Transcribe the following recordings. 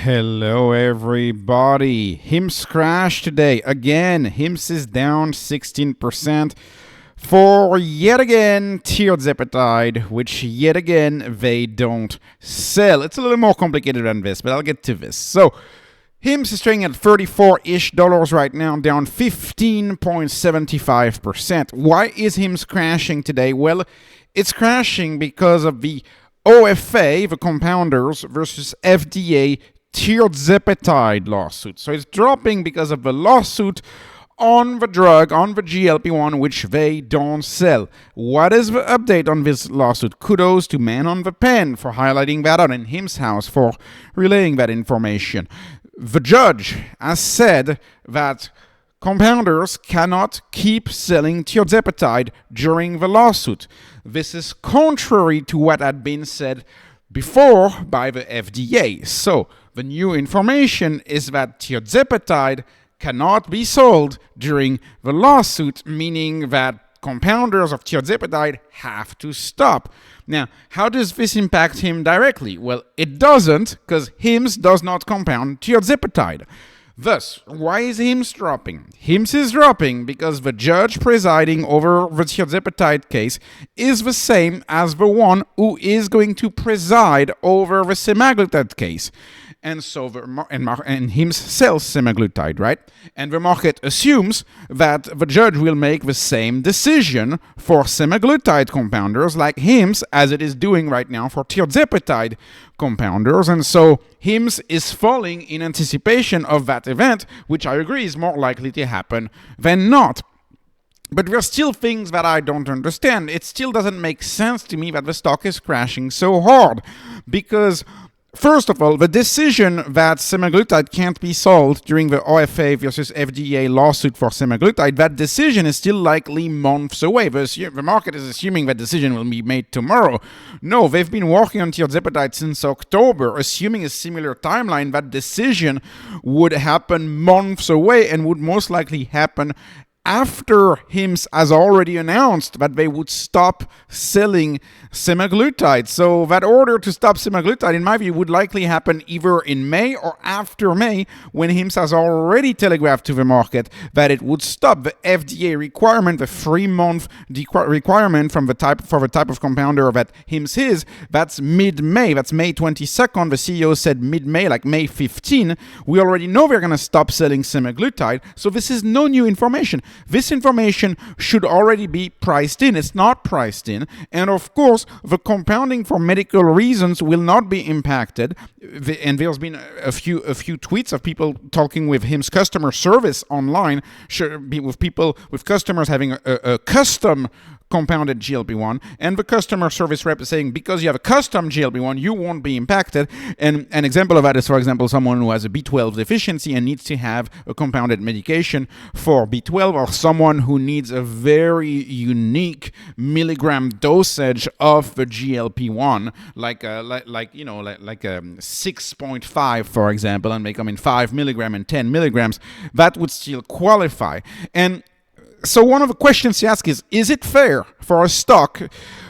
Hello everybody. HIMS crashed today. Again, HIMS is down 16% for yet again Tirzepatide, which yet again they don't sell. It's a little more complicated than this, but I'll get to this. So, HIMS is trading at $34-ish right now, down 15.75%. Why is HIMS crashing today? Well, it's crashing because of the OFA, the compounders, versus FDA Tirzepatide lawsuit. So it's dropping because of the lawsuit on the drug, on the GLP-1, which they don't sell. What is the update on this lawsuit? Kudos to Man on the Pen for highlighting that out, and HIMS House for relaying that information. The judge has said that compounders cannot keep selling Tirzepatide during the lawsuit. This is contrary to what had been said before by the FDA. So, the new information is that Tirzepatide cannot be sold during the lawsuit, meaning that compounders of Tirzepatide have to stop. Now, how does this impact him directly? Well, it doesn't, because HIMS does not compound Tirzepatide. Thus, why is HIMS dropping? HIMS is dropping because the judge presiding over the Tirzepatide case is the same as the one who is going to preside over the semaglutide case. And so and HIMS sells semaglutide, right? And the market assumes that the judge will make the same decision for semaglutide compounders like HIMS as it is doing right now for Tirzepatide compounders. And so HIMS is falling in anticipation of that event, which I agree is more likely to happen than not. But there are still things that I don't understand. It still doesn't make sense to me that the stock is crashing so hard because, first of all, the decision that semaglutide can't be sold during the OFA versus FDA lawsuit for semaglutide, that decision is still likely months away. The market is assuming that decision will be made tomorrow. No, they've been working on Tirzepatide since October, assuming a similar timeline. That decision would happen months away and would most likely happen after HIMS has already announced that they would stop selling semaglutide. So that order to stop semaglutide, in my view, would likely happen either in May or after May, when HIMS has already telegraphed to the market that it would stop the FDA requirement, the 3-month requirement for the type of compounder that HIMS is. That's mid-May. That's May 22nd. The CEO said mid-May, like May 15. We already know they're going to stop selling semaglutide. So this is no new information. This information should already be priced in. It's not priced in. And of course, the compounding for medical reasons will not be impacted. And there's been a few tweets of people talking with HIMS customer service online, with customers having a custom compounded GLP-1, and the customer service rep is saying because you have a custom GLP-1, you won't be impacted. And an example of that is, for example, someone who has a B12 deficiency and needs to have a compounded medication for B12, or someone who needs a very unique milligram dosage of the GLP-1, like a 6.5, for example, and may come in 5 milligram and 10 milligrams, that would still qualify. And so one of the questions to ask is it fair for a stock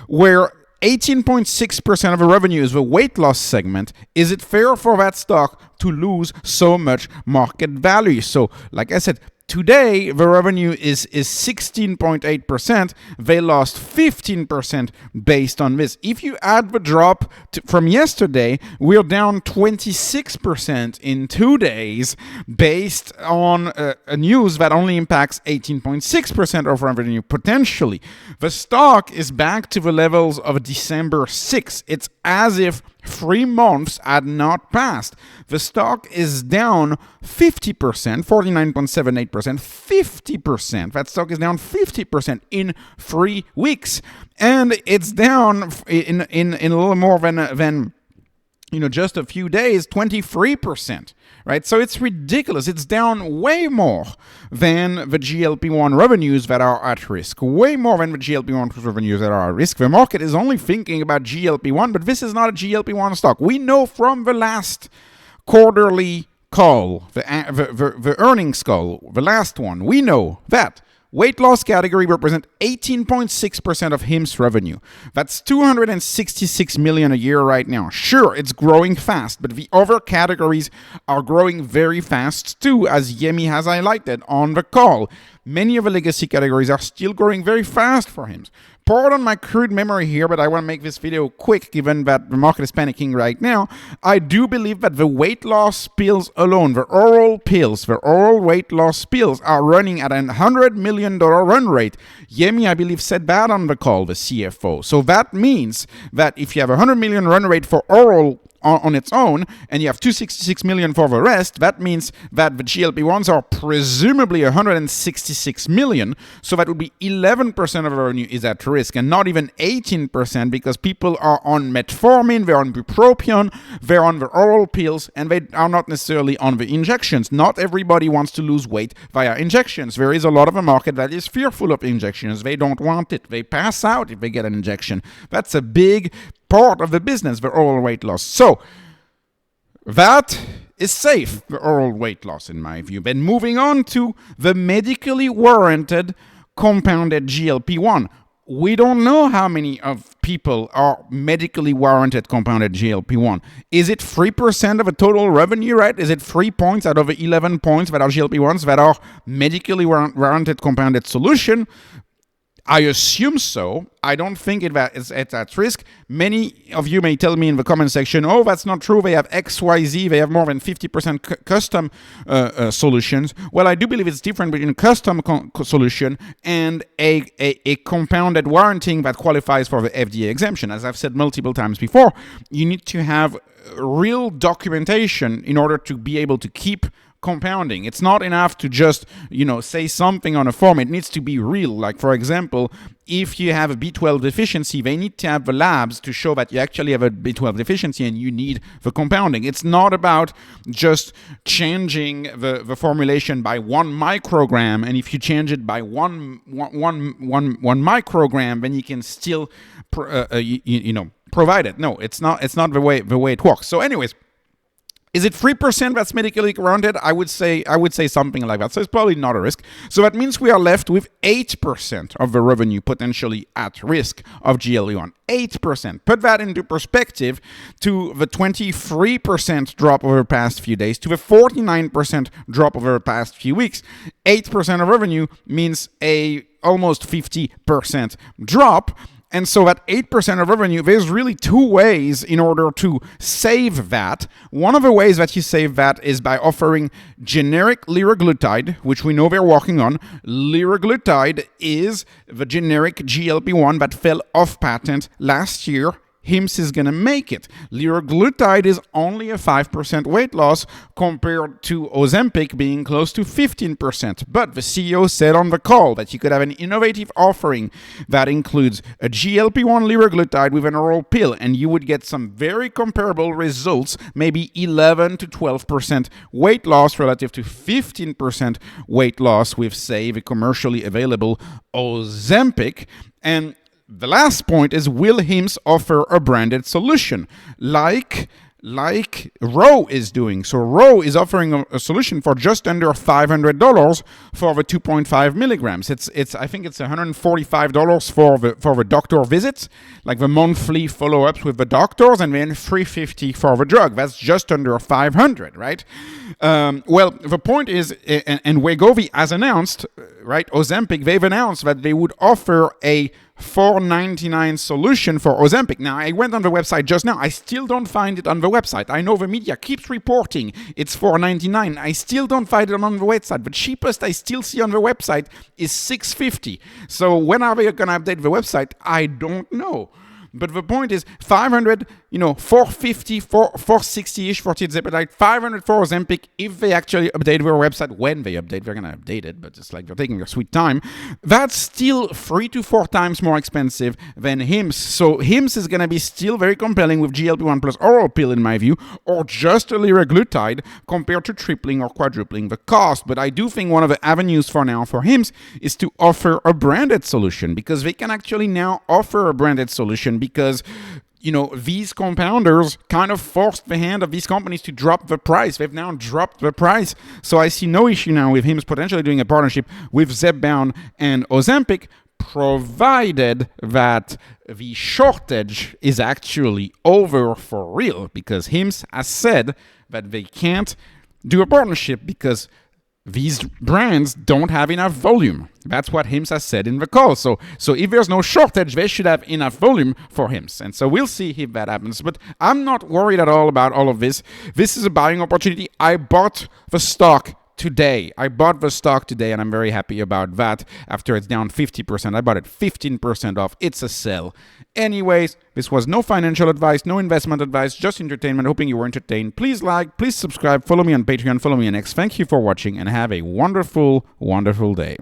where 18.6% of the revenue is the weight loss segment, is it fair for that stock to lose so much market value? So, like I said, today, the revenue is 16.8%. They lost 15% based on this. If you add the drop from yesterday, we're down 26% in 2 days based on a news that only impacts 18.6% of revenue potentially. The stock is back to the levels of December 6th. It's as if 3 months had not passed. The stock is down 50%, 49.78%, 50%. That stock is down 50% in 3 weeks. And it's down in a little more than just a few days, 23%, right? So it's ridiculous. It's down way more than the GLP-1 revenues that are at risk, way more than the GLP-1 revenues that are at risk. The market is only thinking about GLP-1, but this is not a GLP-1 stock. We know from the last quarterly call, the earnings call, the last one, we know that weight loss category represents 18.6% of Hims revenue. That's $266 million a year right now. Sure, it's growing fast, but the other categories are growing very fast too, as Yemi has highlighted on the call. Many of the legacy categories are still growing very fast for Hims. Pardon my crude memory here, but I want to make this video quick given that the market is panicking right now. I do believe that the weight loss pills alone, the oral weight loss pills are running at a $100 million run rate. Yemi, I believe, said that on the call, the CFO. So that means that if you have a $100 million run rate for oral on its own, and you have $266 million for the rest, that means that the GLP-1s are presumably $166 million, so that would be 11% of the revenue is at risk, and not even 18% because people are on metformin, they're on bupropion, they're on the oral pills, and they are not necessarily on the injections. Not everybody wants to lose weight via injections. There is a lot of a market that is fearful of injections. They don't want it. They pass out if they get an injection. That's a big part of the business, the oral weight loss. So that is safe, the oral weight loss, in my view. Then moving on to the medically warranted compounded GLP-1. We don't know how many of people are medically warranted compounded GLP-1. Is it 3% of the total revenue, right? Is it 3 points out of the 11 points that are GLP-1s that are medically warranted compounded solution? I assume so. I don't think it's at risk. Many of you may tell me in the comment section, oh, that's not true. They have XYZ. They have more than 50% custom solutions. Well, I do believe it's different between a custom solution and a compounded warranting that qualifies for the FDA exemption. As I've said multiple times before, you need to have real documentation in order to be able to keep compounding. It's not enough to just, say something on a form. It needs to be real. Like, for example, if you have a B12 deficiency, they need to have the labs to show that you actually have a B12 deficiency and you need the compounding. It's not about just changing the formulation by 1 microgram, and if you change it by one microgram, then you can still provide it. No, it's not the way it works. So anyways, is it 3% that's medically warranted? I would say something like that. So it's probably not a risk. So that means we are left with 8% of the revenue potentially at risk of GLP-1. 8%. Put that into perspective to the 23% drop over the past few days, to the 49% drop over the past few weeks. 8% of revenue means a almost 50% drop. And so at 8% of revenue, there's really 2 ways in order to save that. One of the ways that you save that is by offering generic liraglutide, which we know they're working on. Liraglutide is the generic GLP-1 that fell off patent last year. Hims is going to make it. Liraglutide is only a 5% weight loss compared to Ozempic being close to 15%. But the CEO said on the call that you could have an innovative offering that includes a GLP-1 liraglutide with an oral pill, and you would get some very comparable results, maybe 11 to 12% weight loss relative to 15% weight loss with, say, the commercially available Ozempic. And the last point is, will Hims offer a branded solution like Roe is doing? So Roe is offering a solution for just under $500 for the 2.5 milligrams. I think it's $145 for the doctor visits, like the monthly follow-ups with the doctors, and then $350 for the drug. That's just under $500, right? Well, the point is, and Wegovy has announced, right? Ozempic, they've announced that they would offer a $4.99 solution for Ozempic. Now, I went on the website just now. I still don't find it on the website. I know the media keeps reporting it's $4.99. I still don't find it on the website. The cheapest I still see on the website is $6.50. So when are they going to update the website? I don't know. But the point is, $500, $450, $460-ish for Tirzepatide, $500 for Ozempic. If they actually update their website, when they update, they're going to update it, but it's like they're taking their sweet time. That's still 3 to 4 times more expensive than Hims. So Hims is going to be still very compelling with GLP-1 plus oral pill, in my view, or just a liraglutide compared to tripling or quadrupling the cost. But I do think one of the avenues for now for Hims is to offer a branded solution, because they can actually now offer a branded solution, because these compounders kind of forced the hand of these companies to drop the price. They've now dropped the price. So I see no issue now with him potentially doing a partnership with Zepbound and Ozempic, provided that the shortage is actually over for real, because Hims has said that they can't do a partnership because these brands don't have enough volume. That's what Hims has said in the call. So if there's no shortage, they should have enough volume for Hims. And so we'll see if that happens. But I'm not worried at all about all of this. This is a buying opportunity. I bought the stock today. And I'm very happy about that. After it's down 50%, I bought it 15% off. It's a sell. Anyways, this was no financial advice, no investment advice, just entertainment. Hoping you were entertained. Please like, please subscribe, follow me on Patreon, follow me on X. Thank you for watching, and have a wonderful, wonderful day.